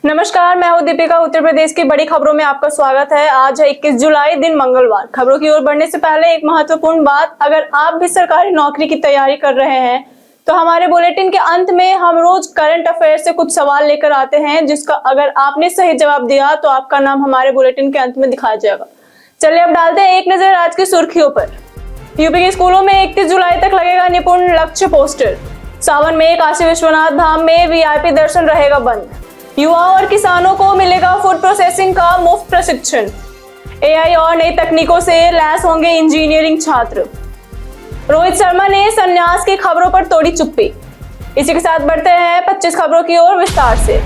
नमस्कार, मैं हूं दीपिका। उत्तर प्रदेश की बड़ी खबरों में आपका स्वागत है। आज है 21 जुलाई, दिन मंगलवार। खबरों की ओर बढ़ने से पहले एक महत्वपूर्ण बात, अगर आप भी सरकारी नौकरी की तैयारी कर रहे हैं तो हमारे बुलेटिन के अंत में हम रोज करंट अफेयर से कुछ सवाल लेकर आते हैं, जिसका अगर आपने सही जवाब दिया तो आपका नाम हमारे बुलेटिन के अंत में दिखाया जाएगा। चलिए अब डालते हैं एक नजर आज की सुर्खियों पर। यूपी के स्कूलों में 31 जुलाई तक लगेगा निपुण लक्ष्य पोस्टर। सावन में काशी विश्वनाथ धाम में वीआईपी दर्शन रहेगा बंद। युवाओं और किसानों को मिलेगा फूड प्रोसेसिंग का मुफ्त प्रशिक्षण। एआई और नई तकनीकों से लैस होंगे इंजीनियरिंग छात्र। रोहित शर्मा ने संन्यास की खबरों पर तोड़ी चुप्पी। इसी के साथ बढ़ते हैं 25 खबरों की ओर विस्तार से।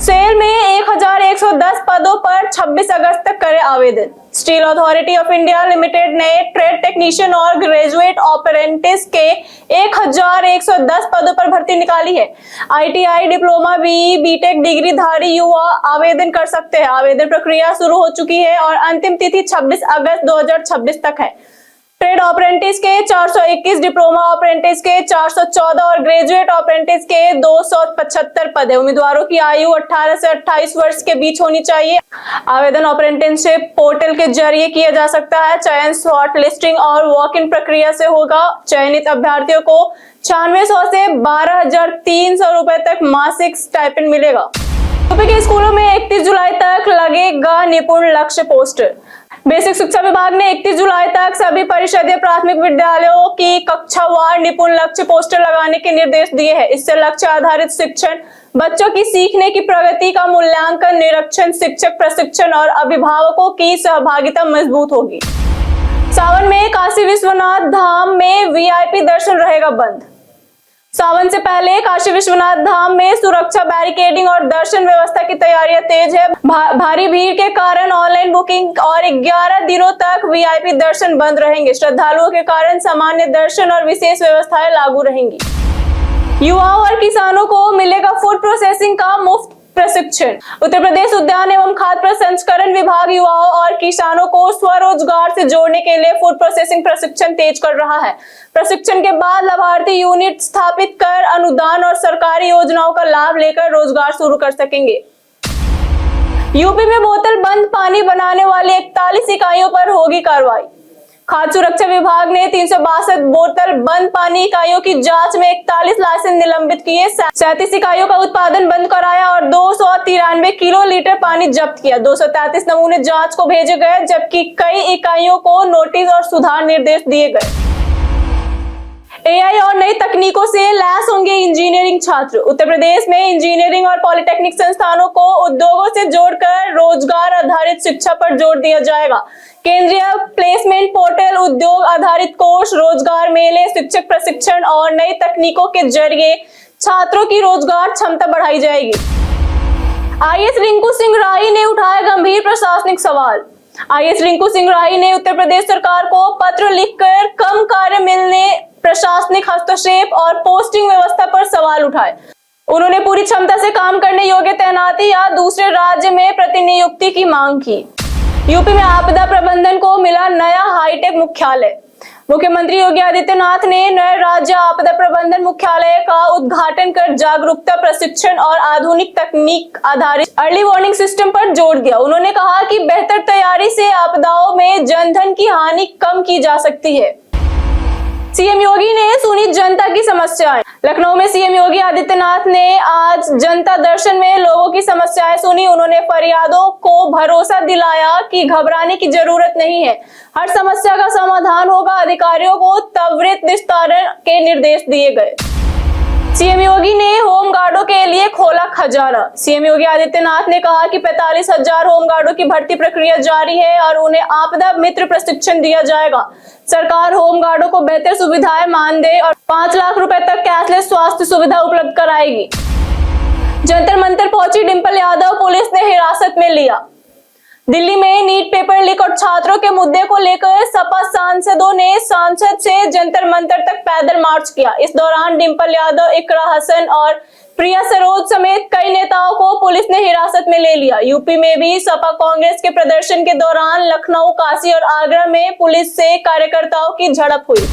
सेल में 1110 पदों पर 26 अगस्त तक करें आवेदन। Steel Authority of India Limited ने ट्रेड टेक्नीशियन और ग्रेजुएट अप्रेंटिस के 1110 पदों पर भर्ती निकाली है। ITI, diploma, BE, BTech degree धारी युवा आवेदन कर सकते हैं। आवेदन प्रक्रिया शुरू हो चुकी है और अंतिम तिथि 26 अगस्त 2026 तक है। ट्रेड अप्रेंटिस के 421, डिप्लोमा अप्रेंटिस के 414 और ग्रेजुएट अप्रेंटिस के 275 पद है। उम्मीदवारों की आयु 18 से 28 वर्ष के बीच होनी चाहिए। आवेदन अप्रेंटिसशिप पोर्टल के जरिए किया जा सकता है। चयन शॉर्ट लिस्टिंग और वॉक इन प्रक्रिया से होगा। चयनित अभ्यर्थियों को 9600 से 12,300 रुपए तक मासिक स्टाइपेंड मिलेगा। यूपी के स्कूलों में 31 जुलाई तक लगेगा निपुण लक्ष्य पोस्टर। बेसिक शिक्षा विभाग ने 31 जुलाई तक सभी परिषदीय प्राथमिक विद्यालयों की कक्षावार निपुण लक्ष्य पोस्टर लगाने के निर्देश दिए हैं। इससे लक्ष्य आधारित शिक्षण, बच्चों की सीखने की प्रगति का मूल्यांकन, निरीक्षण, शिक्षक प्रशिक्षण और अभिभावकों की सहभागिता मजबूत होगी। सावन में काशी विश्वनाथ धाम में वीआईपी दर्शन रहेगा बंद। सावन से पहले काशी विश्वनाथ धाम में सुरक्षा, बैरिकेडिंग और दर्शन व्यवस्था की तैयारियां तेज है। भारी भीड़ के कारण ऑनलाइन बुकिंग और 11 दिनों तक वीआईपी दर्शन बंद रहेंगे। श्रद्धालुओं के कारण सामान्य दर्शन और विशेष व्यवस्थाएं लागू रहेंगी। युवाओं और किसानों को मिलेगा फूड प्रोसेसिंग का मुफ्त प्रशिक्षण। उत्तर प्रदेश उद्यान एवं खाद्य प्रसंस्करण विभाग युवाओं और किसानों को स्वरोजगार से जोड़ने के लिए फूड प्रोसेसिंग प्रशिक्षण तेज कर रहा है। प्रशिक्षण के बाद लाभार्थी यूनिट स्थापित कर अनुदान और सरकारी योजनाओं का लाभ लेकर रोजगार शुरू कर सकेंगे। यूपी में बोतल बंद पानी बनाने वाली 41 इकाइयों पर होगी कार्रवाई। खाद्य सुरक्षा विभाग ने 362 बोतल बंद पानी इकाइयों की जांच में 41 लाइसेंस निलंबित किए, 37 इकाइयों का उत्पादन बंद कराया और 293 किलो लीटर पानी जब्त किया। 233 नमूने जांच को भेजे गए, जबकि कई इकाइयों को नोटिस और सुधार निर्देश दिए गए। एआई और नई तकनीकों से लैस होंगे इंजीनियरिंग छात्र। उत्तर प्रदेश में इंजीनियरिंग और पॉलिटेक्निक संस्थानों को उद्योगों से जोड़कर रोजगार आधारित शिक्षा पर जोर दिया जाएगा। केंद्रीय प्लेसमेंट पोर्टल, उद्योग आधारित कोर्स, रोजगार मेले, शिक्षक प्रशिक्षण और नई तकनीकों के जरिए छात्रों की रोजगार क्षमता बढ़ाई जाएगी। आईएएस रिंकू सिंह राही ने उठाया गंभीर प्रशासनिक सवाल। आईएएस रिंकू सिंह राही ने उत्तर प्रदेश सरकार को पत्र लिखकर कम कार्य मिलने, प्रशासनिक हस्तक्षेप और पोस्टिंग व्यवस्था पर सवाल उठाए। उन्होंने पूरी क्षमता से काम करने योग्य तैनाती या दूसरे राज्य में प्रतिनियुक्ति की मांग की। यूपी में आपदा प्रबंधन को मिला नया हाईटेक मुख्यालय। मुख्यमंत्री योगी आदित्यनाथ ने नए राज्य आपदा प्रबंधन मुख्यालय का उद्घाटन कर जागरूकता, प्रशिक्षण और आधुनिक तकनीक आधारित अर्ली वार्निंग सिस्टम पर जोर दिया। उन्होंने कहा कि बेहतर तैयारी से आपदाओं में जनधन की हानि कम की जा सकती है। सीएम योगी ने सुनी जनता की समस्याएं। लखनऊ में सीएम योगी आदित्यनाथ ने आज जनता दर्शन में लोगों की समस्याएं सुनी। उन्होंने फरियादों को भरोसा दिलाया कि घबराने की जरूरत नहीं है, हर समस्या का समाधान होगा। अधिकारियों को त्वरित निस्तारण के निर्देश दिए गए। सीएम योगी ने होमगार्डों के लिए खोला खजाना। सीएम योगी आदित्यनाथ ने कहा कि 45,000 होमगार्डों की भर्ती प्रक्रिया जारी है और उन्हें आपदा मित्र प्रशिक्षण दिया जाएगा। सरकार होमगार्डों को बेहतर सुविधाएं, मानदेय और 5 लाख रुपए तक कैशलेस स्वास्थ्य सुविधा उपलब्ध कराएगी। जंतर मंतर पहुंची डिंपल यादव, पुलिस ने हिरासत में लिया। दिल्ली में नीट पेपर लीक और छात्रों के मुद्दे को लेकर सपा सांसदों ने सांसद से जंतर मंतर तक पैदल मार्च किया। इस दौरान डिंपल यादव, इकरा हसन और प्रिया सरोज समेत कई नेताओं को पुलिस ने हिरासत में ले लिया। यूपी में भी सपा कांग्रेस के प्रदर्शन के दौरान लखनऊ, काशी और आगरा में पुलिस से कार्यकर्ताओं की झड़प हुई।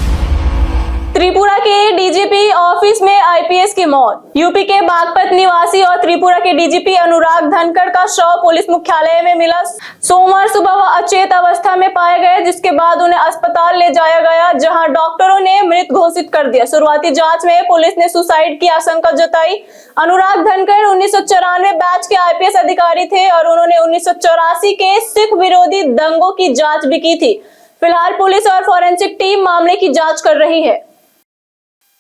त्रिपुरा के डीजीपी ऑफिस में आईपीएस की मौत। यूपी के बागपत निवासी और त्रिपुरा के डीजीपी अनुराग धनखड़ का शव पुलिस मुख्यालय में मिला। सोमवार सुबह वह अचेत अवस्था में पाए गए, जिसके बाद उन्हें अस्पताल ले जाया गया, जहां डॉक्टरों ने मृत घोषित कर दिया। शुरुआती जांच में पुलिस ने सुसाइड की आशंका जताई। अनुराग धनखड़ 1994 बैच के आईपीएस अधिकारी थे और उन्होंने 1984 के सिख विरोधी दंगों की जांच भी की थी। फिलहाल पुलिस और फॉरेंसिक टीम मामले की जांच कर रही है।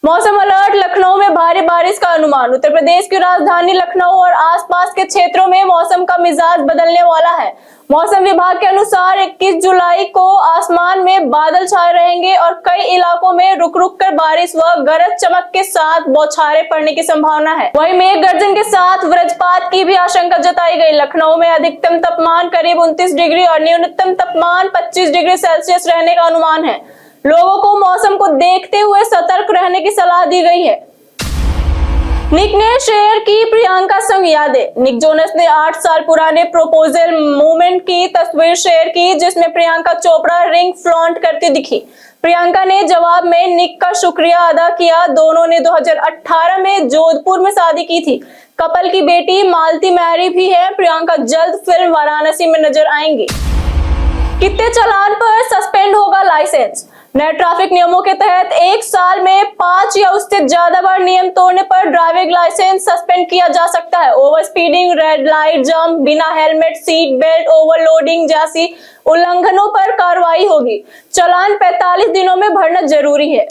मौसम अलर्ट। लखनऊ में भारी बारिश का अनुमान। उत्तर प्रदेश की राजधानी लखनऊ और आसपास के क्षेत्रों में मौसम का मिजाज बदलने वाला है। मौसम विभाग के अनुसार 21 जुलाई को आसमान में बादल छाए रहेंगे और कई इलाकों में रुक रुक कर बारिश व गरज चमक के साथ बौछारें पड़ने की संभावना है। वहीं मेघ गर्जन के साथ वज्रपात की भी आशंका जताई गई। लखनऊ में अधिकतम तापमान करीब 29 डिग्री और न्यूनतम तापमान 25 डिग्री सेल्सियस रहने का अनुमान है। लोगों को मौसम को देखते हुए सतर्क रहने की सलाह दी गई है। निक ने शेयर की प्रियंका संग यादें। निक जोनस ने 8 साल पुराने प्रपोजल मोमेंट की तस्वीर शेयर की, जिसमें प्रियंका चोपड़ा रिंग फ्लॉन्ट करती दिखी। प्रियंका ने जवाब में निक का शुक्रिया अदा किया। दोनों ने 2018 में जोधपुर में शादी की थी। कपल की बेटी मालती मैरी भी है। प्रियंका जल्द फिल्म वाराणसी में नजर आएंगी। कितने चालान पर सस्पेंड होगा लाइसेंस। नए ट्रैफिक नियमों के तहत 1 साल में 5 या उससे ज्यादा बार नियम तोड़ने पर ड्राइविंग लाइसेंस सस्पेंड किया जा सकता है। Over speeding, red light jump, बिना हेलमेट, सीट बेल्ट, ओवरलोडिंग जैसी उल्लंघनों पर कार्रवाई होगी। चालान 45 दिनों में भरना जरूरी है।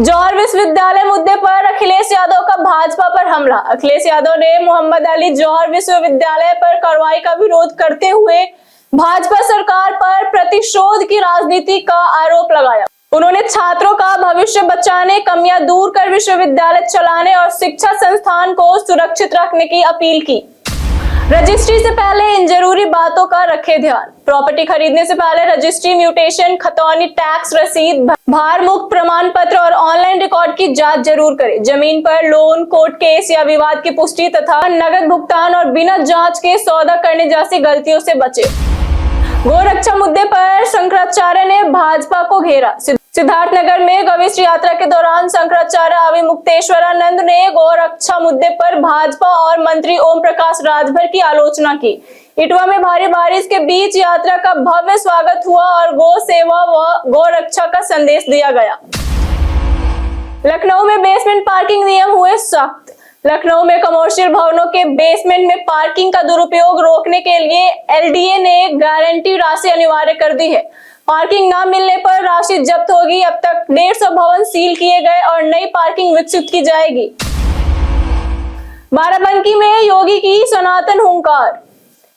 जौहर विश्वविद्यालय मुद्दे पर अखिलेश यादव का भाजपा पर हमला। अखिलेश यादव ने मोहम्मद अली जौहर विश्वविद्यालय पर कार्रवाई का विरोध करते हुए भाजपा सरकार पर प्रतिशोध की राजनीति का आरोप लगाया। उन्होंने छात्रों का भविष्य बचाने, कमियां दूर कर विश्वविद्यालय चलाने और शिक्षा संस्थान को सुरक्षित रखने की अपील की। रजिस्ट्री से पहले इन जरूरी बातों का रखें ध्यान। प्रॉपर्टी खरीदने से पहले रजिस्ट्री, म्यूटेशन, खतौनी, टैक्स रसीद, भार मुक्त प्रमाण पत्र और ऑनलाइन रिकॉर्ड की जांच जरूर करें। जमीन पर लोन, कोर्ट केस या विवाद की पुष्टि तथा नगद भुगतान और बिना जांच के सौदा करने जैसी गलतियों से बचें। गोरक्षा मुद्दे पर शंकराचार्य ने भाजपा को घेरा। सिद्धार्थनगर में गविष्ठ यात्रा के दौरान शंकराचार्य अविमुक्तेश्वरानंद ने गोरक्षा मुद्दे पर भाजपा और मंत्री ओम प्रकाश राजभर की आलोचना की। इटवा में भारी बारिश के बीच यात्रा का भव्य स्वागत हुआ और गौ सेवा व गोरक्षा का संदेश दिया गया। लखनऊ में बेसमेंट पार्किंग नियम हुए सख्त। लखनऊ में कमर्शियल भवनों के बेसमेंट में पार्किंग का दुरुपयोग रोकने के लिए एलडीए ने गारंटी राशि अनिवार्य कर दी है। पार्किंग न मिलने पर राशि जब्त होगी। अब तक 150 भवन सील किए गए और नई पार्किंग विकसित की जाएगी। बाराबंकी में योगी की सनातन हुंकार।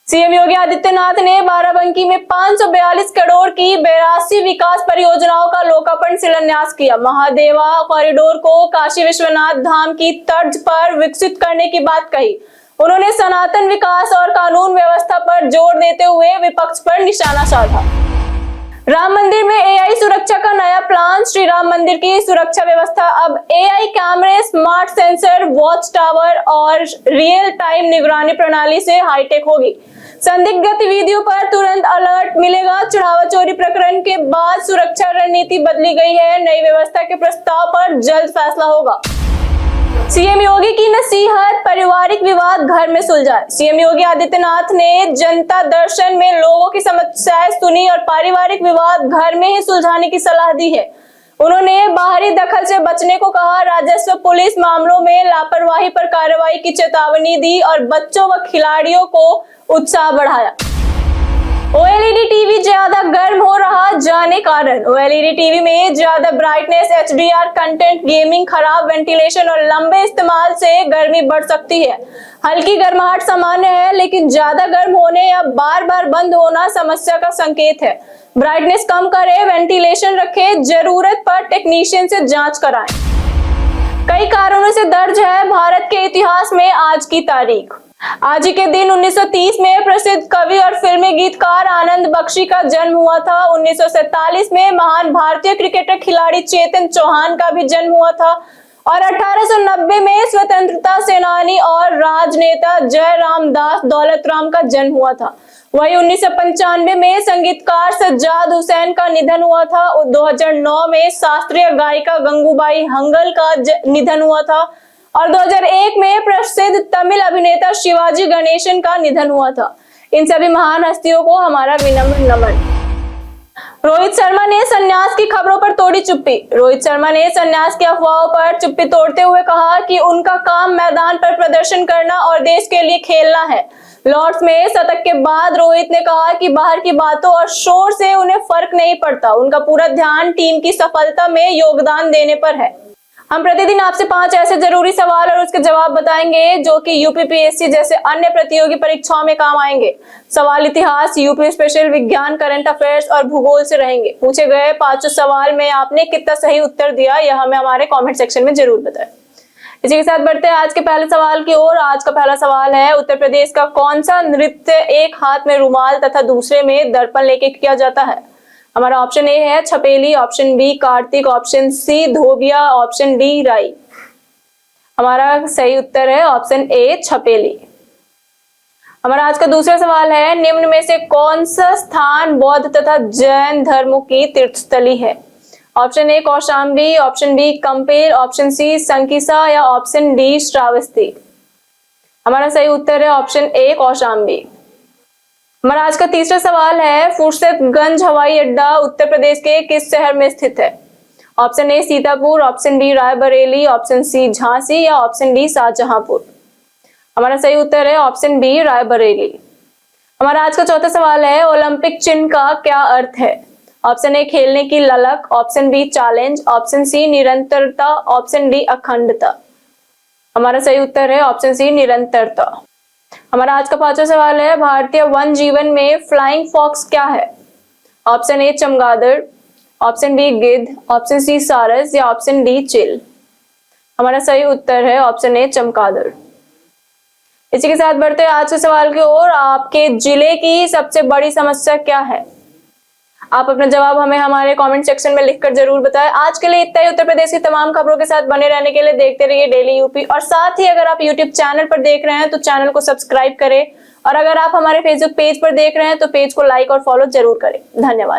सीएम योगी आदित्यनाथ ने बाराबंकी में 542 करोड़ की 82 विकास परियोजनाओं का लोकार्पण शिलान्यास किया। महादेवा कॉरिडोर को काशी विश्वनाथ धाम की तर्ज पर विकसित करने की बात कही। उन्होंने सनातन विकास और कानून व्यवस्था पर जोर देते हुए विपक्ष पर निशाना साधा। राम मंदिर में एआई सुरक्षा का नया प्लान। श्री राम मंदिर की सुरक्षा व्यवस्था अब एआई कैमरे, स्मार्ट सेंसर, वॉच टावर और रियल टाइम निगरानी प्रणाली से हाईटेक होगी। संदिग्ध गतिविधियों पर तुरंत अलर्ट मिलेगा। चढ़ावा चोरी प्रकरण के बाद सुरक्षा रणनीति बदली गई है। नई व्यवस्था के प्रस्ताव पर जल्द फैसला होगा। सीएम योगी की नसीहत, पारिवारिक विवाद घर में सुलझाए। सीएम योगी आदित्यनाथ ने जनता दर्शन में लोगों की समस्याएं सुनी और पारिवारिक विवाद घर में ही सुलझाने की सलाह दी है। उन्होंने बाहरी दखल से बचने को कहा। राजस्व पुलिस मामलों में लापरवाही पर कार्रवाई की चेतावनी दी और बच्चों व खिलाड़ियों को उत्साह बढ़ाया। ओएलईडी टीवी ज्यादा गर्म हो रहा, जाने कारण। ओएलईडी टीवी में ज्यादा ब्राइटनेस, एचडीआर कंटेंट, गेमिंग, खराब वेंटिलेशन और लंबे इस्तेमाल से गर्मी बढ़ सकती है। हल्की गर्माहट सामान्य है, लेकिन ज्यादा गर्म होने या बार बार बंद होना समस्या का संकेत है। ब्राइटनेस कम करें, वेंटिलेशन रखें, जरूरत पर टेक्नीशियन से जांच कराएं। कई कारणों से दर्ज है भारत के इतिहास में आज की तारीख। आज ही के दिन 1930 में प्रसिद्ध कवि और फिल्मी गीतकार आनंद बख्शी का जन्म हुआ था। 1947 में महान भारतीय क्रिकेटर खिलाड़ी चेतन चौहान का भी जन्म हुआ था और 1890 में स्वतंत्रता सेनानी और राजनेता जय रामदास दौलत राम का जन्म हुआ था। वही 1995 में संगीतकार सज्जाद हुसैन का निधन हुआ था। 2009 में शास्त्रीय गायिका गंगूबाई हंगल का निधन हुआ था और 2001 में प्रसिद्ध तमिल अभिनेता शिवाजी गणेशन का निधन हुआ था। इन सभी महान हस्तियों को हमारा विनम्र नमन। रोहित शर्मा ने संन्यास की खबरों पर तोड़ी चुप्पी। रोहित शर्मा ने संन्यास की अफवाहों पर चुप्पी तोड़ते हुए कहा कि उनका काम मैदान पर प्रदर्शन करना और देश के लिए खेलना है। लॉर्ड्स में शतक के बाद रोहित ने कहा कि बाहर की बातों और शोर से उन्हें फर्क नहीं पड़ता, उनका पूरा ध्यान टीम की सफलता में योगदान देने पर है। हम प्रतिदिन आपसे 5 ऐसे जरूरी सवाल और उसके जवाब बताएंगे जो कि यूपीपीएससी जैसे अन्य प्रतियोगी परीक्षाओं में काम आएंगे। सवाल इतिहास, यूपी स्पेशल, विज्ञान, करंट अफेयर्स और भूगोल से रहेंगे। पूछे गए 5 सवाल में आपने कितना सही उत्तर दिया यह हमें हमारे कमेंट सेक्शन में जरूर बताएं। इसी के साथ बढ़ते हैं आज के पहले सवाल की ओर। आज का पहला सवाल है, उत्तर प्रदेश का कौन सा नृत्य एक हाथ में रुमाल तथा दूसरे में दर्पण लेके किया जाता है? हमारा ऑप्शन ए है Chhapeli, option B Kartik, option C Dhobiya, option D Rai. हमारा सही उत्तर है ऑप्शन ए छपेली। हमारा आज का दूसरा सवाल है, निम्न में से कौन सा स्थान बौद्ध तथा जैन धर्मों की तीर्थस्थली है? Option A Kaushambi, option B Kampil, option C Sankisa या ऑप्शन डी श्रावस्ती। हमारा सही उत्तर है ऑप्शन ए कौशाम्बी। हमारा आज का तीसरा सवाल है, फुर्सतगंज हवाई अड्डा उत्तर प्रदेश के किस शहर में स्थित है? Option A Sitapur, option B Raebareli, option C Jhansi या ऑप्शन डी शाहजहांपुर। हमारा सही उत्तर है ऑप्शन बी रायबरेली। हमारा आज का चौथा सवाल है, ओलंपिक चिन्ह का क्या अर्थ है? ऑप्शन ए खेलने की ललक, option B challenge, option C निरंतरता, ऑप्शन डी अखंडता। हमारा सही उत्तर है ऑप्शन सी निरंतरता। हमारा आज का पांचवा सवाल है, भारतीय वन जीवन में फ्लाइंग फॉक्स क्या है? ऑप्शन ए चमगादड़, ऑप्शन बी गिद्ध, ऑप्शन सी सारस या ऑप्शन डी चिल। हमारा सही उत्तर है ऑप्शन ए चमगादड़। इसी के साथ बढ़ते हैं आज के सवाल की ओर। आपके जिले की सबसे बड़ी समस्या क्या है? आप अपना जवाब हमें हमारे कमेंट सेक्शन में लिखकर जरूर बताएं। आज के लिए इतना ही। उत्तर प्रदेश की तमाम खबरों के साथ बने रहने के लिए देखते रहिए डेली यूपी, और साथ ही अगर आप यूट्यूब चैनल पर देख रहे हैं तो चैनल को सब्सक्राइब करें, और अगर आप हमारे फेसबुक पेज पर देख रहे हैं तो पेज को लाइक और फॉलो जरूर करें। धन्यवाद।